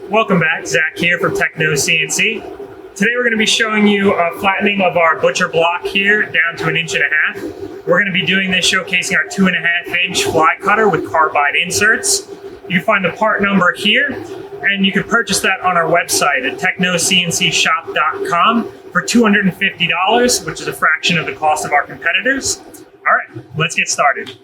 Welcome back, Zach here from Techno CNC. Today we're going to be showing you a flattening of our butcher block here down to 1.5 inches. We're going to be doing this showcasing our 2.5 inch fly cutter with carbide inserts. You can find the part number here, and you can purchase that on our website at technocncshop.com for $250, which is a fraction of the cost of our competitors. All right, let's get started.